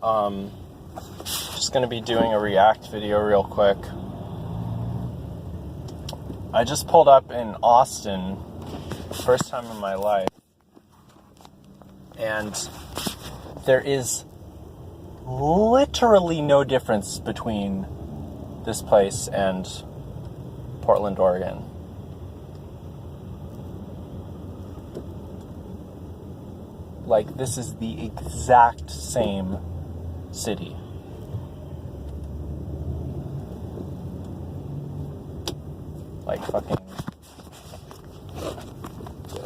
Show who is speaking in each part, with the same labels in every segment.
Speaker 1: Just gonna be doing a react video real quick. I just pulled up in Austin, first time in my life, and there is literally no difference between this place and Portland, Oregon. Like, this is the exact same city. Like, fucking...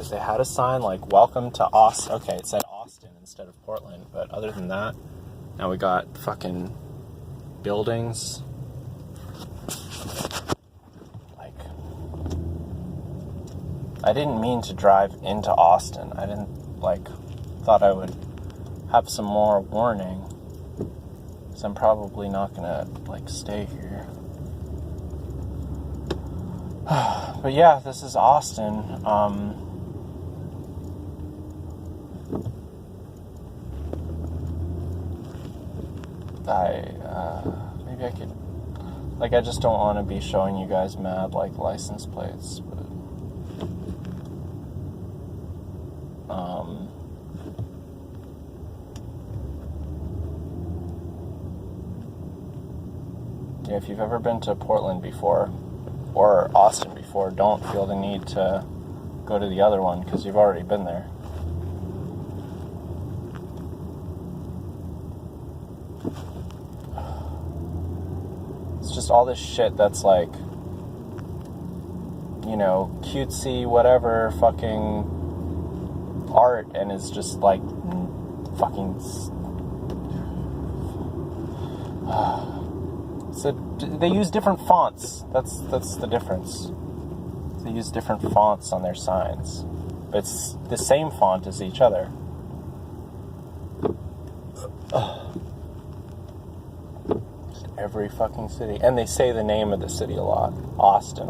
Speaker 1: They had a sign like, welcome to Austin. Okay, it said Austin instead of Portland, but other than that, now we got fucking buildings. Like, I didn't mean to drive into Austin. I didn't, thought I would have some more warning. So I'm probably not gonna, stay here. But yeah, this is Austin. Maybe I could, I just don't want to be showing you guys mad, license plates, but, yeah, if you've ever been to Portland before, or Austin before, don't feel the need to go to the other one, because you've already been there. It's just all this shit that's cutesy, whatever, fucking art, and it's just fucking... So they use different fonts. That's the difference. They use different fonts on their signs, but it's the same font as each other. Just every fucking city, and they say the name of the city a lot. Austin.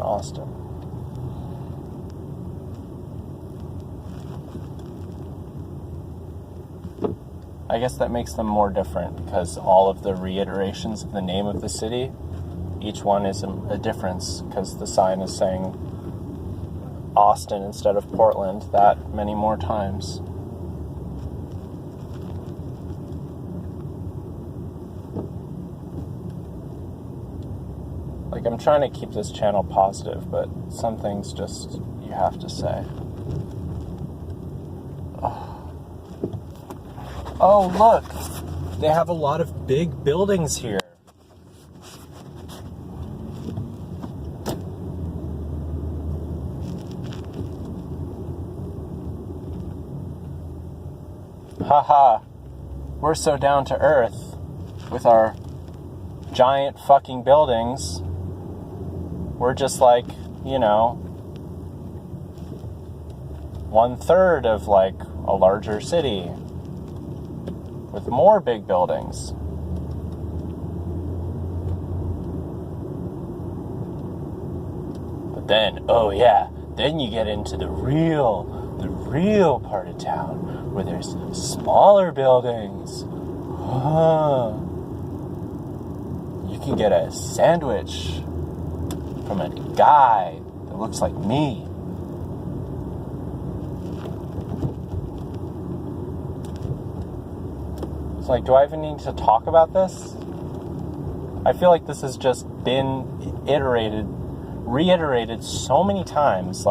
Speaker 1: I guess that makes them more different because all of the reiterations of the name of the city, each one is a difference because the sign is saying Austin instead of Portland that many more times. I'm trying to keep this channel positive, but some things just you have to say. Oh, look! They have a lot of big buildings here. Haha. We're so down to earth with our giant fucking buildings. We're just 1/3 of a larger city with more big buildings. But then, then you get into the real part of town where there's smaller buildings. You can get a sandwich from a guy that looks like me. Do I even need to talk about this? I feel like this has just been reiterated so many times,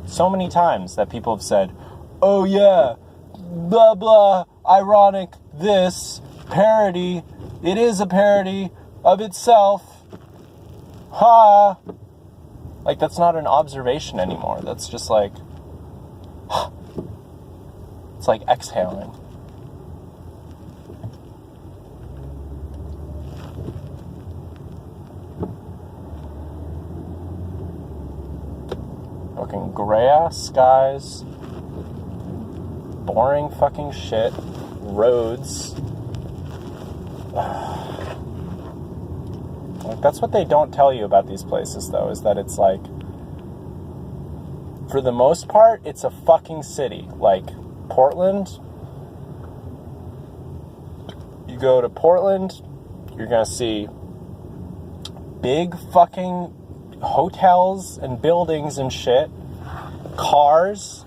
Speaker 1: so many times that people have said, oh yeah, blah blah, ironic, this, parody, it is a parody of itself, ha! That's not an observation anymore, that's just it's like exhaling. Fucking gray ass skies, boring fucking shit, roads. That's what they don't tell you about these places, though, is that it's for the most part, it's a fucking city. Portland, you're gonna see big fucking hotels and buildings and shit, cars.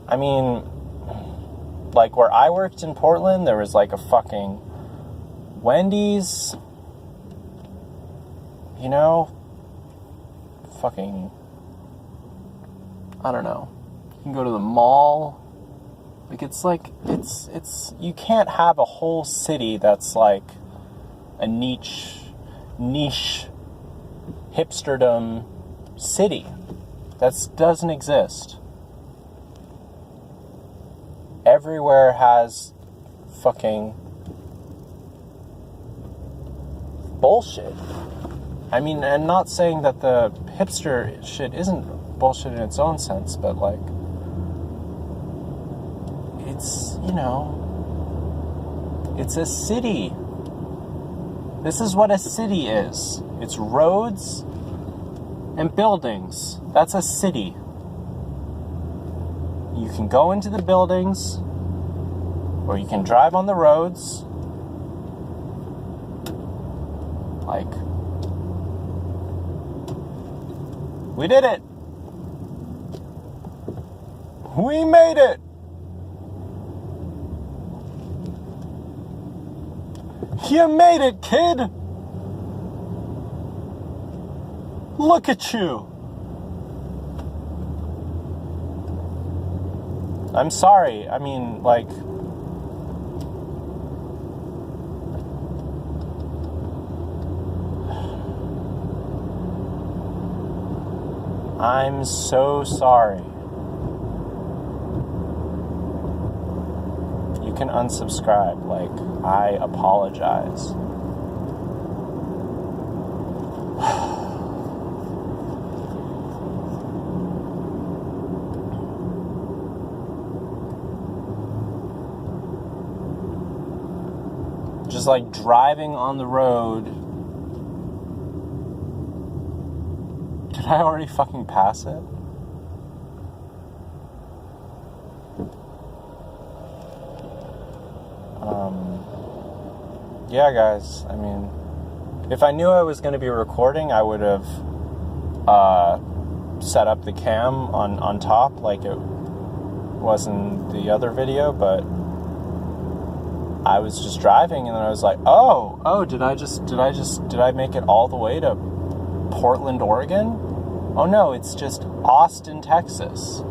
Speaker 1: I mean, like where I worked in Portland, there was like a fucking Wendy's, you know, fucking, I don't know. You can go to the mall. Like, it's, you can't have a whole city that's like a niche hipsterdom city. That doesn't exist. Everywhere has fucking bullshit. I mean, and not saying that the hipster shit isn't bullshit in its own sense, but like, it's, you know, it's a city. This is what a city is. It's roads and buildings. That's a city. You can go into the buildings, or you can drive on the roads. Like, we did it. We made it. You made it, kid. Look at you. I'm sorry. I mean, like, I'm so sorry. You can unsubscribe. Like, I apologize. Just like driving on the road. Did I already fucking pass it? Yeah, guys, I mean, if I knew I was going to be recording, I would have set up the cam on top like it was in the other video, but I was just driving and then I was like, did I make it all the way to Portland, Oregon? Oh no, it's just Austin, Texas.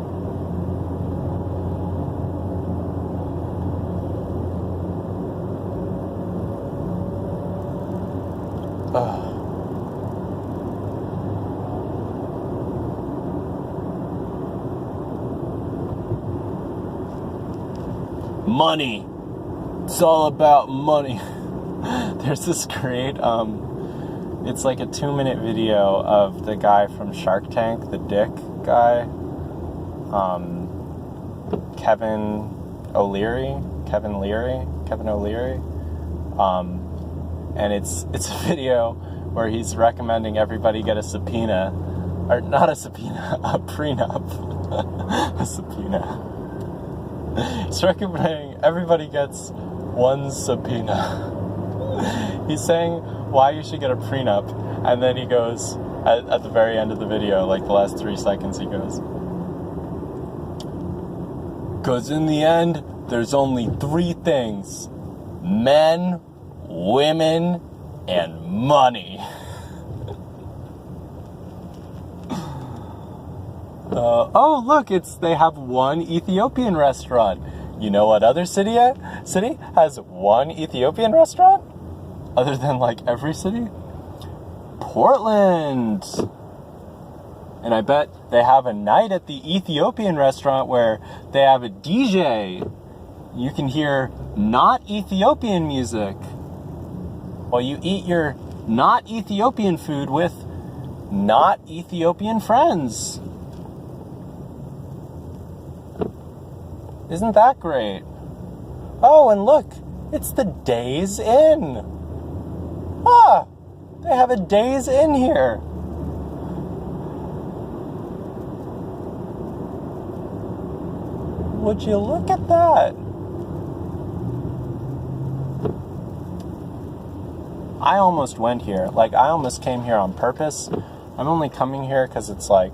Speaker 1: Money. It's all about money. There's this great, it's like a 2-minute video of the guy from Shark Tank, the dick guy, Kevin O'Leary, and it's a video where he's recommending everybody get a subpoena, or not a subpoena, a prenup, a subpoena. He's recommending everybody gets one subpoena. He's saying why you should get a prenup, and then he goes, at the very end of the video, like the last 3 seconds, he goes, "'Cause in the end, there's only 3 things: men, women, and money." Oh, look, they have one Ethiopian restaurant. You know what other city has one Ethiopian restaurant? Other than, like, every city? Portland. And I bet they have a night at the Ethiopian restaurant where they have a DJ. You can hear not Ethiopian music while you eat your not Ethiopian food with not Ethiopian friends. Isn't that great? Oh, and look, it's the Days Inn. Ah, they have a Days Inn here. would you look at that? I almost went here. Like, I almost came here on purpose. I'm only coming here because it's like,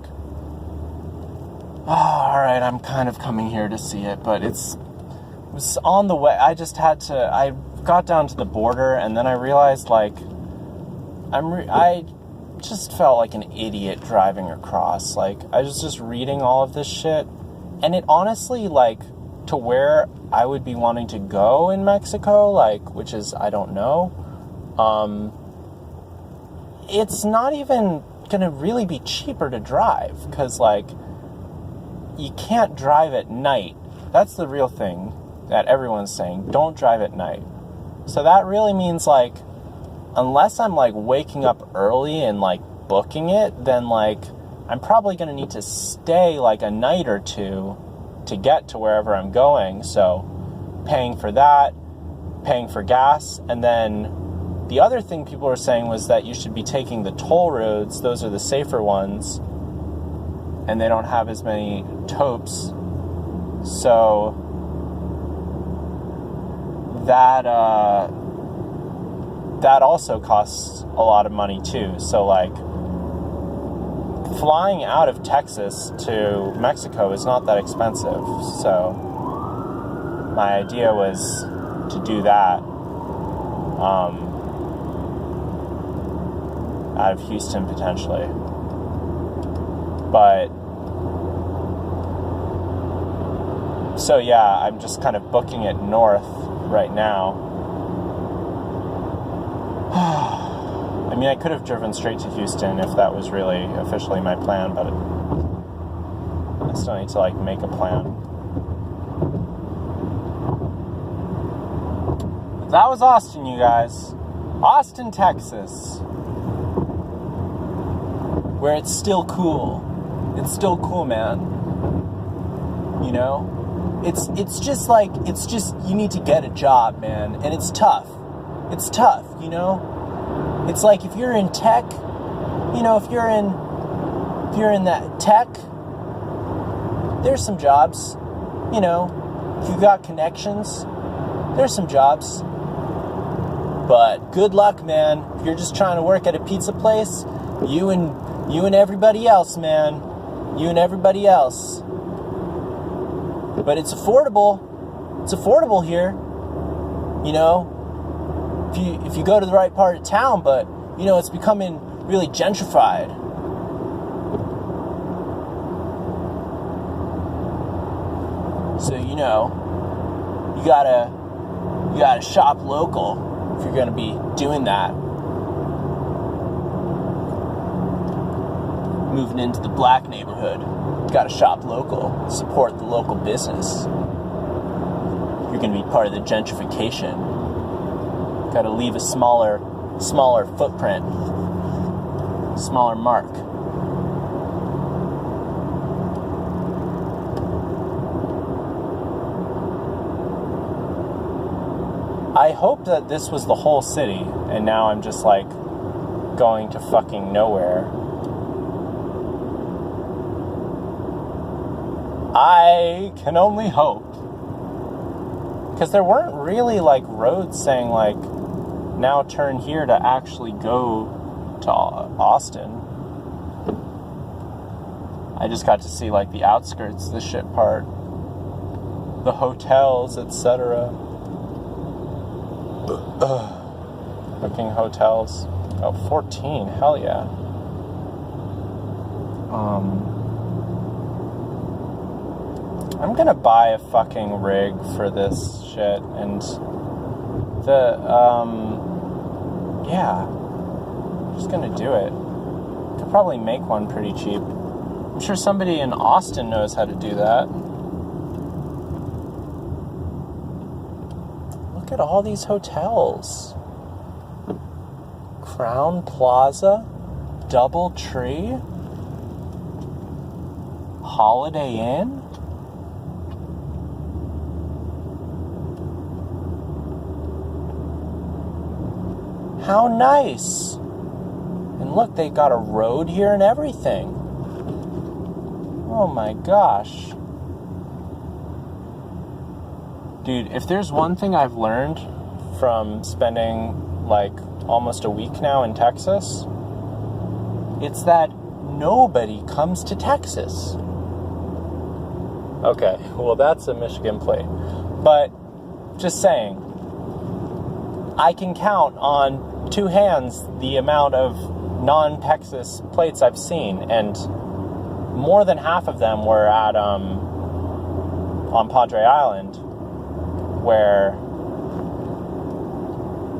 Speaker 1: oh, alright, I'm kind of coming here to see it, but it was on the way. I got down to the border, and then I realized, like, I just felt like an idiot driving across. Like, I was just reading all of this shit, and it honestly, like, to where I would be wanting to go in Mexico, like, which is, I don't know, it's not even gonna really be cheaper to drive, because, like, you can't drive at night. That's the real thing that everyone's saying. Don't drive at night. So that really means, like, unless I'm, like, waking up early and, like, booking it, then, like, I'm probably gonna need to stay, like, a night or two to get to wherever I'm going. So paying for that, paying for gas, and then the other thing people were saying was that you should be taking the toll roads. Those are the safer ones, and they don't have as many topes. So that also costs a lot of money too. So, like, flying out of Texas to Mexico is not that expensive. So my idea was to do that. Out of Houston, potentially. But, so yeah, I'm just kind of booking it north right now. I mean, I could have driven straight to Houston if that was really officially my plan, but I still need to, like, make a plan. That was Austin, you guys. Austin, Texas. Where it's still cool. It's still cool, man. You know? It's just, you need to get a job, man. And it's tough. It's tough, you know? It's like, if you're in tech, you know, if you're in that tech, there's some jobs, you know? If you've got connections, there's some jobs. But good luck, man. If you're just trying to work at a pizza place, you and everybody else, man. You and everybody else. But it's affordable. It's affordable here. You know, if you go to the right part of town, but, you know, it's becoming really gentrified. So, you know, you gotta shop local if you're gonna be doing that. Moving into the black neighborhood, you gotta shop local, support the local business. You're gonna be part of the gentrification. Gotta leave a smaller footprint, smaller mark. I hope that this was the whole city, and now I'm just, like, going to fucking nowhere. I can only hope. Because there weren't really, like, roads saying, like, now turn here to actually go to Austin. I just got to see, like, the outskirts, the shit part, the hotels, etc. Booking hotels. Oh, 14, hell yeah. I'm gonna buy a fucking rig for this shit, and yeah, I'm just gonna do it. Could probably make one pretty cheap. I'm sure somebody in Austin knows how to do that. Look at all these hotels. Crown Plaza, DoubleTree, Holiday Inn. How nice. And look, they got a road here and everything. Oh my gosh. Dude, if there's one thing I've learned from spending like almost a week now in Texas, it's that nobody comes to Texas. Okay, well, that's a Michigan plate. But just saying, I can count on two hands the amount of non-Texas plates I've seen, and more than half of them were at on Padre Island, where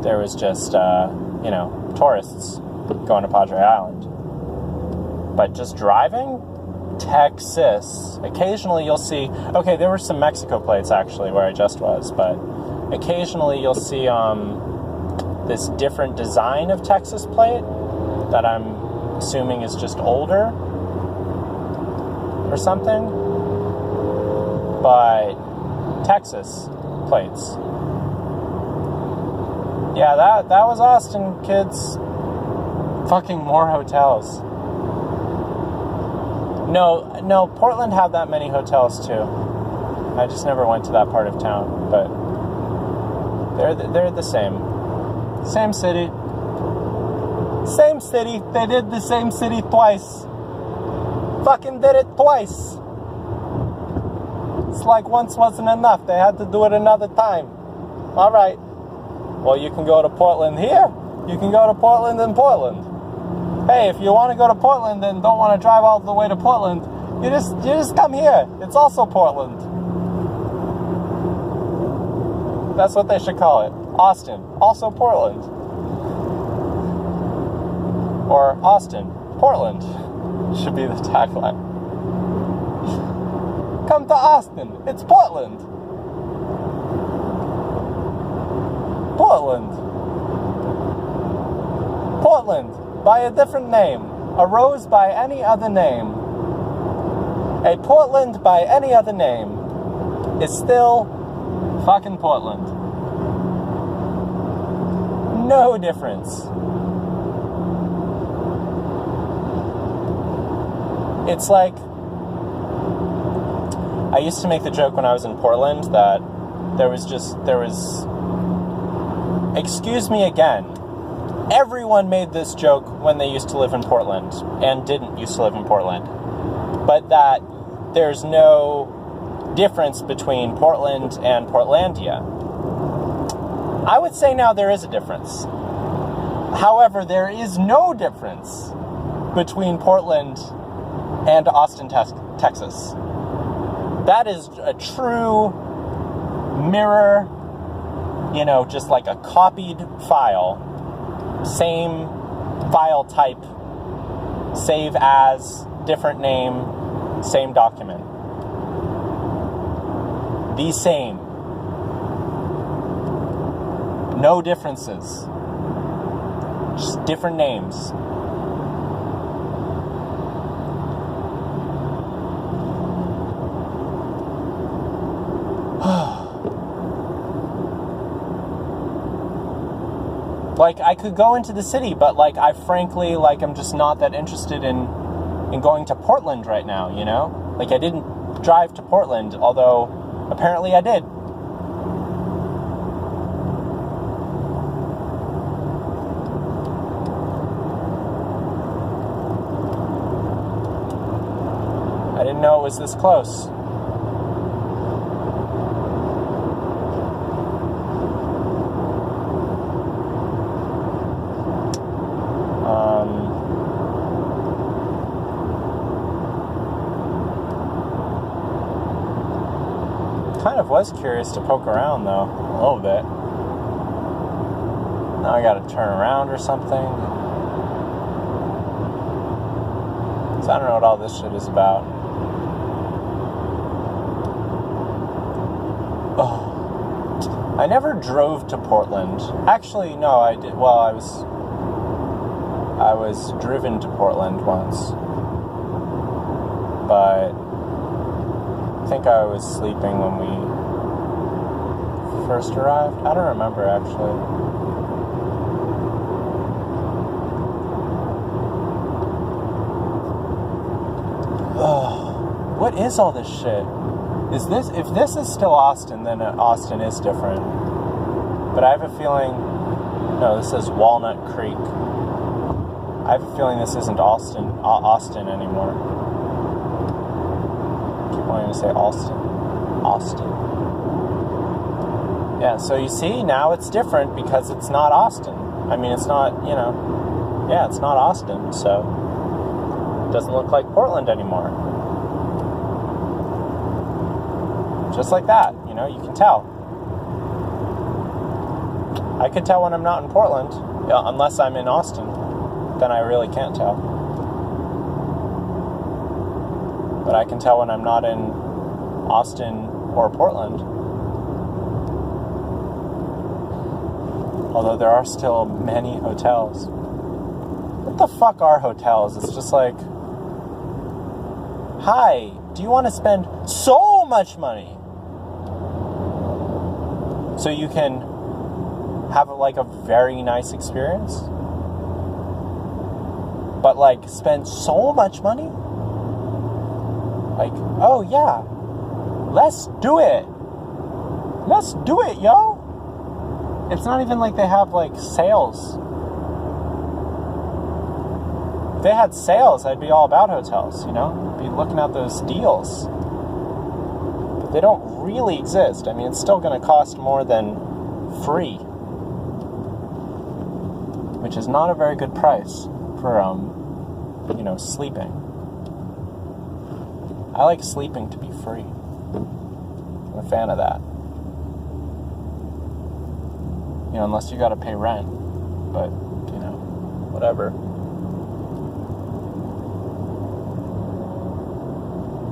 Speaker 1: there was just tourists going to Padre Island. But just driving Texas, occasionally you'll see, okay, there were some Mexico plates actually where I just was, but occasionally you'll see this different design of Texas plate that I'm assuming is just older or something, but Texas plates. Yeah, that was Austin, kids. Fucking more hotels. No, Portland had that many hotels too. I just never went to that part of town, but they're the same. Same city. Same city. They did the same city twice. Fucking did it twice. It's like once wasn't enough. They had to do it another time. All right. Well, you can go to Portland here. You can go to Portland in Portland. Hey, if you want to go to Portland and don't want to drive all the way to Portland, you just come here. It's also Portland. That's what they should call it. Austin, also Portland. Or Austin, Portland should be the tagline. Come to Austin. It's Portland. Portland. Portland. By a different name. A rose by any other name. A Portland by any other name is still fucking Portland. No difference. It's like, I used to make the joke when I was in Portland that there was, excuse me again, everyone made this joke when they used to live in Portland and didn't used to live in Portland, but that there's no difference between Portland and Portlandia. I would say now there is a difference. However, there is no difference between Portland and Austin, Texas. That is a true mirror, just like a copied file. Same file type, save as, different name, same document. The same. No differences. Just different names. Like, I could go into the city, but, like, I frankly, I'm just not that interested in going to Portland right now, Like, I didn't drive to Portland, although apparently I did. I didn't know it was this close. Kind of was curious to poke around though, a little bit. Now I gotta turn around or something. So I don't know what all this shit is about. Oh. I never drove to Portland. Actually, no, I did. Well, I was driven to Portland once. But I think I was sleeping when we first arrived. I don't remember, actually. Ugh. What is all this shit? If this is still Austin, then Austin is different. But I have a feeling, no, this is Walnut Creek. I have a feeling this isn't Austin anymore. I keep wanting to say Austin. Yeah, so you see, now it's different because it's not Austin. I mean, it's not, it's not Austin, so it doesn't look like Portland anymore. Just like that, you can tell. I could tell when I'm not in Portland, unless I'm in Austin. Then I really can't tell. But I can tell when I'm not in Austin or Portland. Although there are still many hotels. What the fuck are hotels? It's just like, hi, do you want to spend so much money so you can have a very nice experience? But spend so much money? Oh yeah, let's do it. Let's do it, yo. It's not even like they have sales. If they had sales, I'd be all about hotels, be looking at those deals. But they don't really exist. I mean, it's still going to cost more than free, which is not a very good price for sleeping. I like sleeping to be free. I'm a fan of that. Unless you gotta pay rent. But, whatever.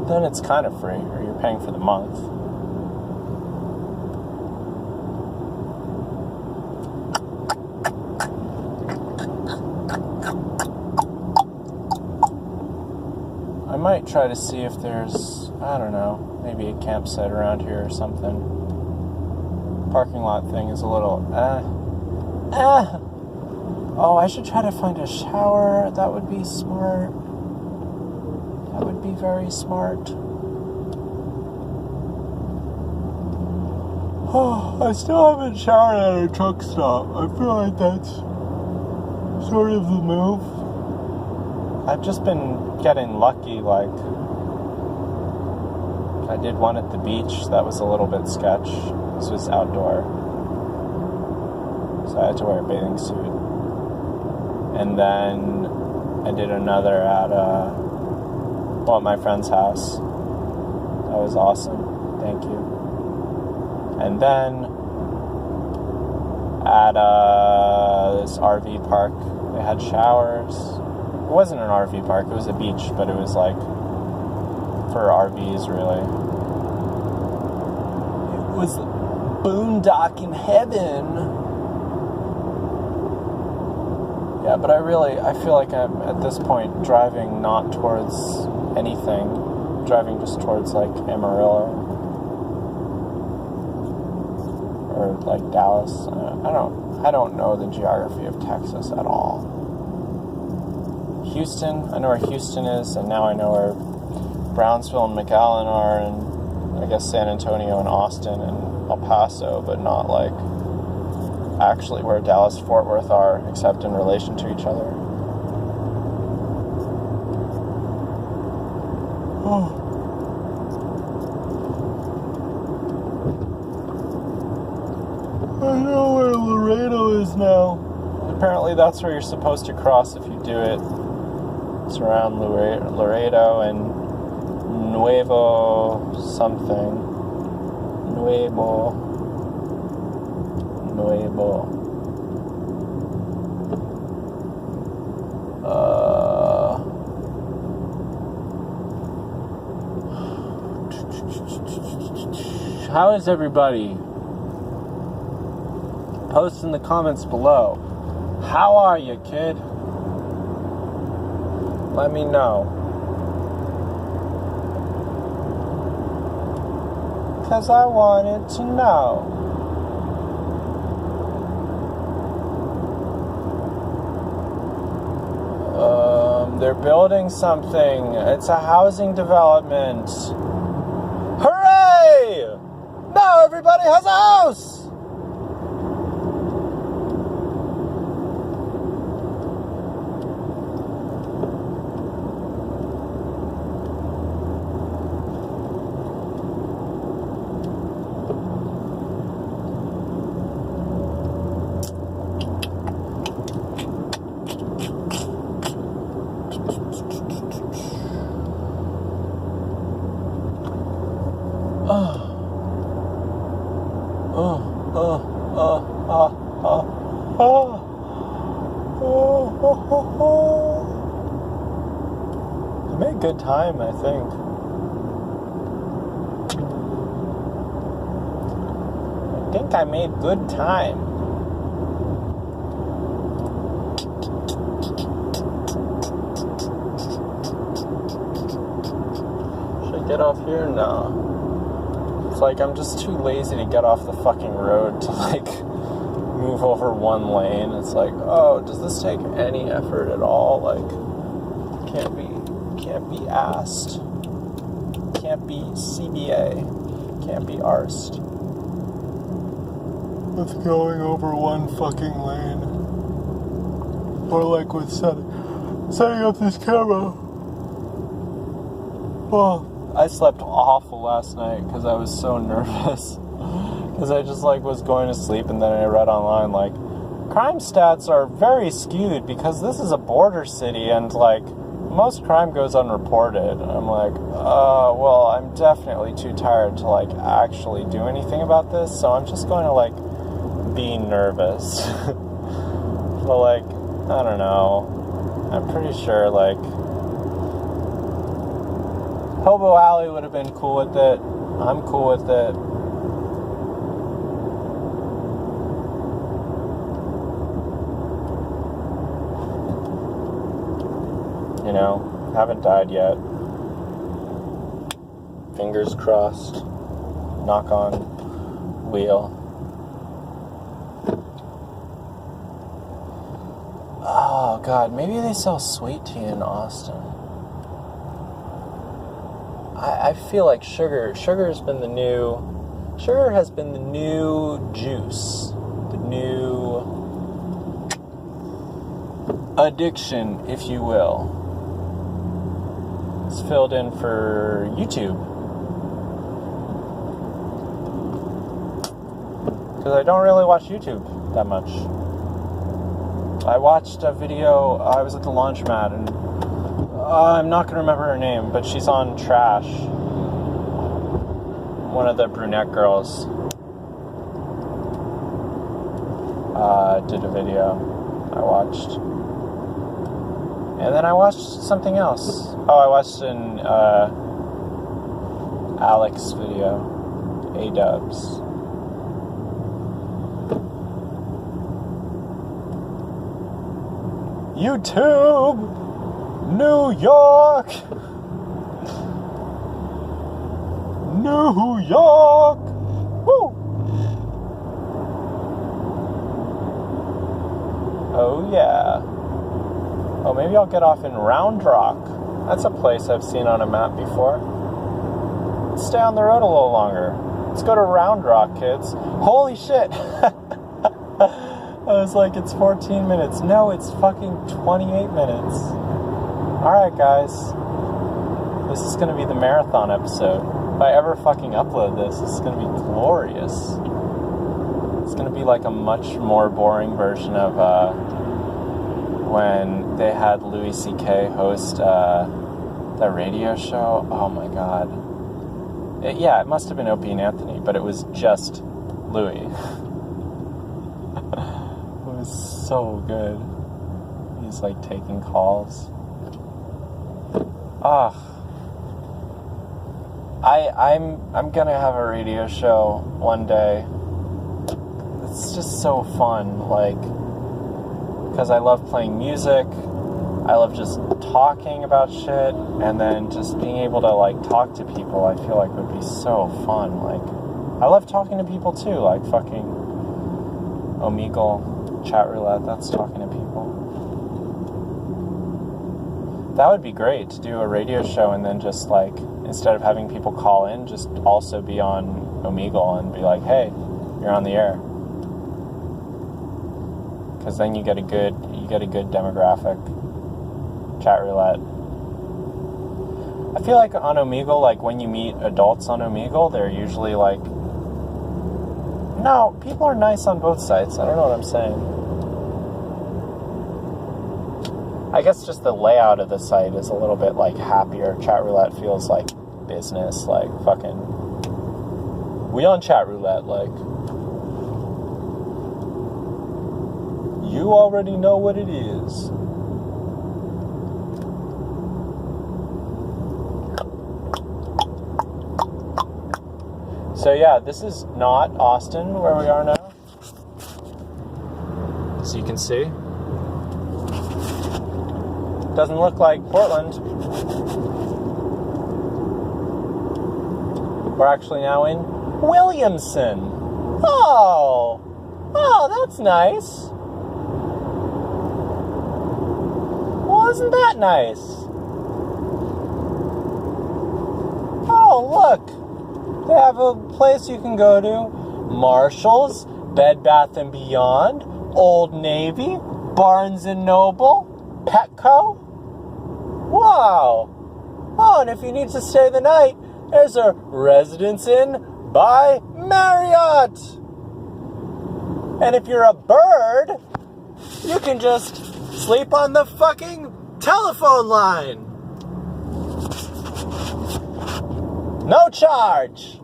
Speaker 1: Then it's kind of free, or you're paying for the month. I might try to see if there's, I don't know, maybe a campsite around here or something. Parking lot thing is a little, Oh, I should try to find a shower. That would be smart. That would be very smart. Oh, I still haven't showered at a truck stop. I feel like that's sort of the move. I've just been getting lucky, I did one at the beach that was a little bit sketch. This was outdoor, so I had to wear a bathing suit. And then I did another at at my friend's house. That was awesome. Thank you. And then at this RV park, they had showers. It wasn't an RV park, it was a beach, but it was for RVs, really. It was boondocking heaven. Yeah, but I feel like I'm at this point driving not towards anything, driving just towards Amarillo or Dallas. I don't know the geography of Texas at all. Houston, I know where Houston is, and now I know where Brownsville and McAllen are, and I guess San Antonio and Austin and El Paso, but not actually where Dallas, Fort Worth are, except in relation to each other. Oh. I know where Laredo is now. Apparently that's where you're supposed to cross if you do it. It's around Laredo and Nuevo something. Nuevo. How is everybody? Post in the comments below. How are you, kid? Let me know. 'Cause I wanted to know. They're building something. It's a housing development. Hooray! now everybody has a house. I made good time, I think. I made good time. Should I get off here? No. It's like I'm just too lazy to get off the fucking road to like move over one lane. It's like, oh, does this take any effort at all? Like, can't be asked. Can't be CBA. Can't be arsed. With going over one fucking lane. Or like with setting up this camera. Well, I slept awful last night because I was so nervous. Because I just like was going to sleep and then I read online like crime stats are very skewed because this is a border city and like most crime goes unreported. And I'm like, well, I'm definitely too tired to like actually do anything about this, so I'm just going to like be nervous. But like, I don't know. I'm pretty sure like Hobo Alley would have been cool with it. I'm cool with it. You know, haven't died yet. Fingers crossed. Knock on wheel. Oh God, maybe they sell sweet tea in Austin. I feel like sugar has been the new juice, the new addiction, if you will. It's filled in for YouTube. Because I don't really watch YouTube that much. I watched a video, I was at the laundromat, and I'm not going to remember her name, but she's on Trash. One of the brunette girls did a video I watched. And then I watched something else. Oh, I watched an Alex video. A-dubs. YouTube! New York! New York! Woo! Oh yeah. Oh, maybe I'll get off in Round Rock. That's a place I've seen on a map before. Let's stay on the road a little longer. Let's go to Round Rock, kids. Holy shit! I was like, it's 14 minutes. No, it's fucking 28 minutes. Alright, guys. This is gonna be the marathon episode. If I ever fucking upload this, it's gonna be glorious. It's gonna be like a much more boring version of when they had Louis C.K. host the radio show. Oh my god. It must have been Opie and Anthony, but it was just Louis. It was so good. He's like taking calls. I'm gonna have a radio show one day. It's just so fun, like, because I love playing music, I love just talking about shit, and then just being able to like talk to people, I feel like would be so fun. Like, I love talking to people too, like fucking Omegle, Chat Roulette, that's talking to people. That would be great, to do a radio show and then just like, instead of having people call in, just also be on Omegle and be like, hey, you're on the air. Because then you get a good demographic. Chat roulette. I feel like on Omegle, like when you meet adults on Omegle, they're usually like, no, people are nice on both sites. I don't know what I'm saying. I guess just the layout of the site is a little bit like happier. Chat roulette feels like business, like fucking, we on chat roulette, like, you already know what it is. So yeah, this is not Austin where we are now. So you can see. Doesn't look like Portland. We're actually now in Williamson. Oh, that's nice. Well, isn't that nice? Oh, look. They have a place you can go to. Marshall's, Bed Bath & Beyond, Old Navy, Barnes & Noble, Petco. Wow. Oh, and if you need to stay the night, there's a Residence Inn by Marriott. And if you're a bird, you can just sleep on the fucking telephone line. No charge.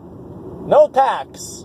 Speaker 1: No tax.